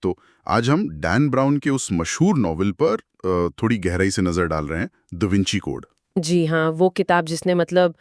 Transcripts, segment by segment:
तो आज हम डैन ब्राउन के उस मशहूर नॉवेल पर थोड़ी गहराई से नजर डाल रहे हैं, द विंची कोड। जी हाँ, वो किताब जिसने मतलब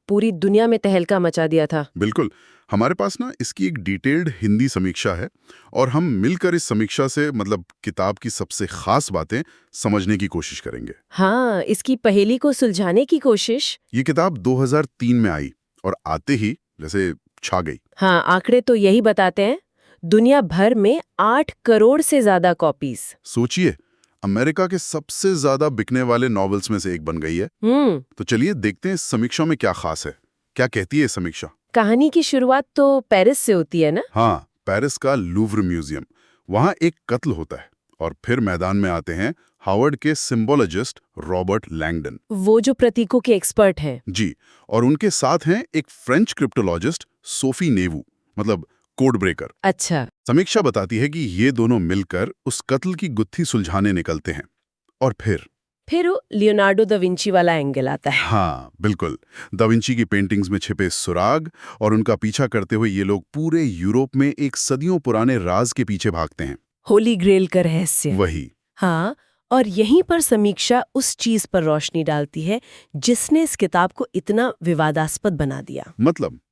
पूरी दुनिया में तहलका मचा दिया था। बिल्कुल। हमारे पास ना इसकी एक डिटेल्ड हिंदी समीक्षा है और हम मिलकर इस समीक्षा से किताब की सबसे खास बातें समझने की कोशिश करेंगे। हाँ, इसकी पहेली को सुलझाने की कोशिश। ये किताब 2003 में आई और आते ही जैसे छा गई। हाँ, आंकड़े तो यही बताते हैं, दुनिया भर में 8 करोड़ से ज्यादा कॉपीज। सोचिए, अमेरिका के सबसे ज्यादा बिकने वाले नॉवेल्स में से एक बन गई है। तो चलिए देखते हैं इस समीक्षा में क्या खास है। क्या कहती है समीक्षा? कहानी की शुरुआत तो पेरिस से होती है ना? हाँ, पेरिस का लूव्र म्यूजियम। वहाँ एक कत्ल होता है और फिर मैदान में आते हैं हार्वर्ड के सिंबोलॉजिस्ट रॉबर्ट लैंगडन। वो जो प्रतीकों के एक्सपर्ट हैं। जी, और उनके साथ हैं एक French cryptologist Sophie Neveu, code breaker. अच्छा। समीक्षा बताती है कि ये दोनों मिलकर उस कत्ल की गुत्थी सुलझाने निकलते हैं। और फिर लियोनार्डो दा विंची वाला एंगल आता है। हाँ बिल्कुल, दा विंची की पेंटिंग्स में छिपे सुराग और उनका पीछा करते हुए ये लोग पूरे यूरोप में एक सदियों पुराने राज के पीछे भागते हैं। होली ग्रेल का रहस्य। वही। हाँ, और यहीं पर समीक्षा उस चीज पर रोशनी डालती है जिसने इस किताब को इतना विवादास्पद बना दिया।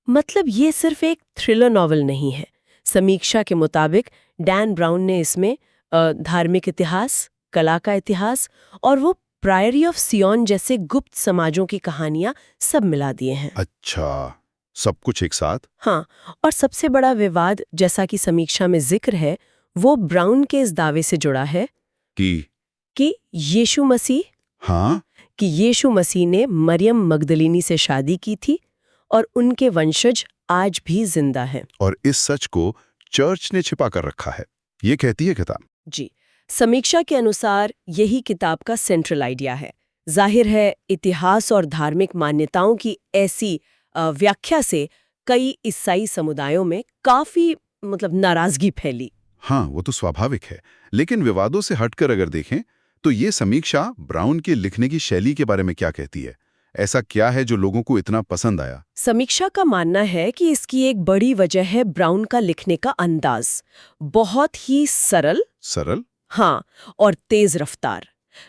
मतलब ये सिर्फ एक थ्रिलर नॉवल नहीं है। समीक्षा के मुताबिक डैन ब्राउन ने इसमें धार्मिक इतिहास, कला का इतिहास और वो प्रायरी ऑफ सियोन जैसे गुप्त समाजों की कहानियां सब मिला दिए हैं। अच्छा, सब कुछ एक साथ? हाँ, और सबसे बड़ा विवाद, जैसा कि समीक्षा में जिक्र है, वो ब्राउन के इस दावे से जुड़ा है कि यीशु मसीह हाँ? कि यीशु मसीह ने मरियम मगदलिनी से शादी की थी और उनके वंशज आज भी जिंदा हैं। और इस सच को चर्च ने छिपा कर रखा है, ये कहती है किताब। जी, समीक्षा के अनुसार यही किताब का सेंट्रल आइडिया है। जाहिर है, इतिहास और धार्मिक मान्यताओं की ऐसी व्याख्या से कई ईसाई समुदायों में काफी नाराजगी फैली। हाँ, वो तो स्वाभाविक है, लेकिन विवादों से हटकर अगर देखें तो ये समीक्षा ब्राउन के लिखने की शैली के बारे में क्या कहती है? ऐसा क्या है जो लोगों को इतना पसंद आया? समीक्षा का मानना है कि इसकी एक बड़ी वजह है ब्राउन का लिखने का अंदाज। बहुत ही सरल? हाँ, और तेज रफ्तार।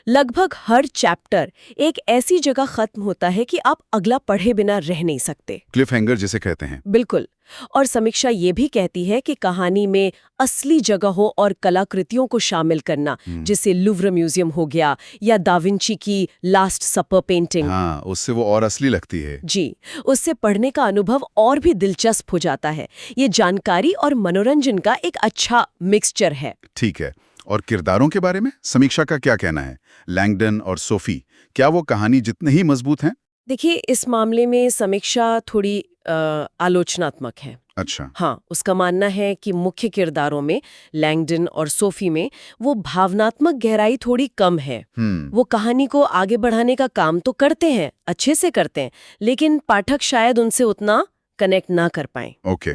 लगभग हर चैप्टर एक ऐसी जगह खत्म होता है कि आप अगला पढ़े बिना रह नहीं सकते। क्लिफ हैंगर जिसे कहते हैं। बिल्कुल। और समीक्षा ये भी कहती है कि कहानी में असली जगहों और कलाकृतियों को शामिल करना, जैसे लूव्र म्यूजियम हो गया या दा विंची की लास्ट सपर पेंटिंग। हाँ, उससे वो और असली लगती है। जी, उससे पढ़ने का अनुभव और भी दिलचस्प हो जाता है। ये जानकारी और मनोरंजन का एक अच्छा मिक्सचर है। ठीक है, और किरदारों के बारे में समीक्षा का क्या कहना है? लैंगडन और सोफी, क्या वो कहानी जितने ही मजबूत हैं? देखिए, इस मामले में समीक्षा थोड़ी आलोचनात्मक है। अच्छा। हाँ, उसका मानना है कि मुख्य किरदारों में, लैंगडन और सोफी में, वो भावनात्मक गहराई थोड़ी कम है। वो कहानी को आगे बढ़ाने का काम तो करते हैं, अच्छे से करते हैं, लेकिन पाठक शायद उनसे उतना कनेक्ट ना कर पाए। ओके।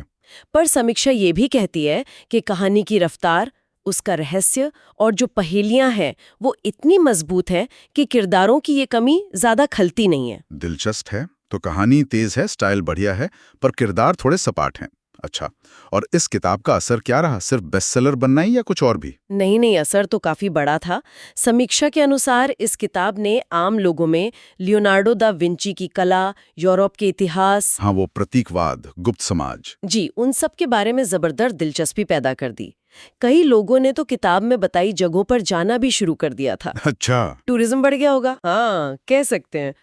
पर समीक्षा ये भी कहती है कि कहानी की रफ्तार, उसका रहस्य और जो पहेलियां हैं वो इतनी मजबूत है कि किरदारों की ये कमी ज्यादा खलती नहीं है। दिलचस्प है। तो कहानी तेज है, स्टाइल बढ़िया है, पर किरदार थोड़े सपाट हैं। अच्छा, और इस किताब का असर क्या रहा? सिर्फ बेस्टसेलर बनना ही या कुछ और भी? नहीं, असर तो काफी बड़ा था। समीक्षा के अनुसार इस किताब ने आम लोगों में लियोनार्डो दा विंची की कला, यूरोप के इतिहास, हाँ, वो प्रतीकवाद, गुप्त समाज, जी, उन सब के बारे में जबरदस्त दिलचस्पी पैदा कर दी। कई लोगों ने तो किताब में बताई जगहों पर जाना भी शुरू कर दिया था। अच्छा। टूरिज्म बढ़ गया होगा, हाँ, कह सकते हैं।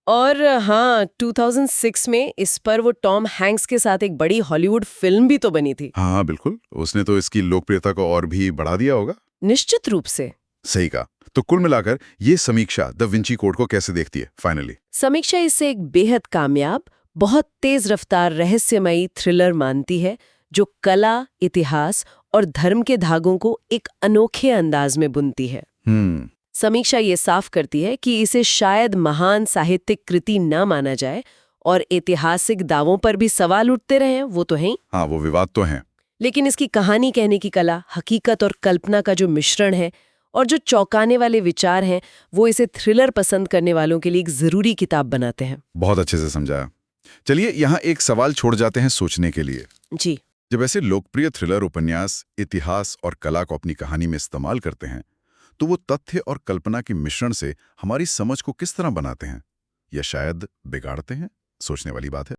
और हाँ, 2006 में इस पर वो टॉम हैंक्स के साथ एक बड़ी हॉलीवुड फिल्म भी तो बनी थी। हाँ बिल्कुल, उसने तो इसकी लोकप्रियता को और भी बढ़ा दिया होगा। निश्चित रूप से। सही कहा। तो कुल मिलाकर ये समीक्षा द विंची कोड को कैसे देखती है फाइनली? समीक्षा इसे एक बेहद कामयाब, बहुत तेज रफ्तार रहस्यमयी थ्रिलर मानती है, जो कला, इतिहास और धर्म के धागों को एक अनोखे अंदाज में बुनती है। समीक्षा ये साफ करती है कि इसे शायद महान साहित्यिक कृति न माना जाए, और ऐतिहासिक दावों पर भी सवाल उठते रहे, वो तो हैं। हाँ, वो विवाद तो हैं। लेकिन इसकी कहानी कहने की कला, हकीकत और कल्पना का जो मिश्रण है और जो चौंकाने वाले विचार हैं, वो इसे थ्रिलर पसंद करने वालों के लिए एक जरूरी किताब बनाते हैं। बहुत अच्छे से समझाया। चलिए यहाँ एक सवाल छोड़ जाते हैं सोचने के लिए। जी। जब ऐसे लोकप्रिय थ्रिलर उपन्यास इतिहास और कला को अपनी कहानी में इस्तेमाल करते हैं, तो वो तथ्य और कल्पना के मिश्रण से हमारी समझ को किस तरह बनाते हैं या शायद बिगाड़ते हैं? सोचने वाली बात है।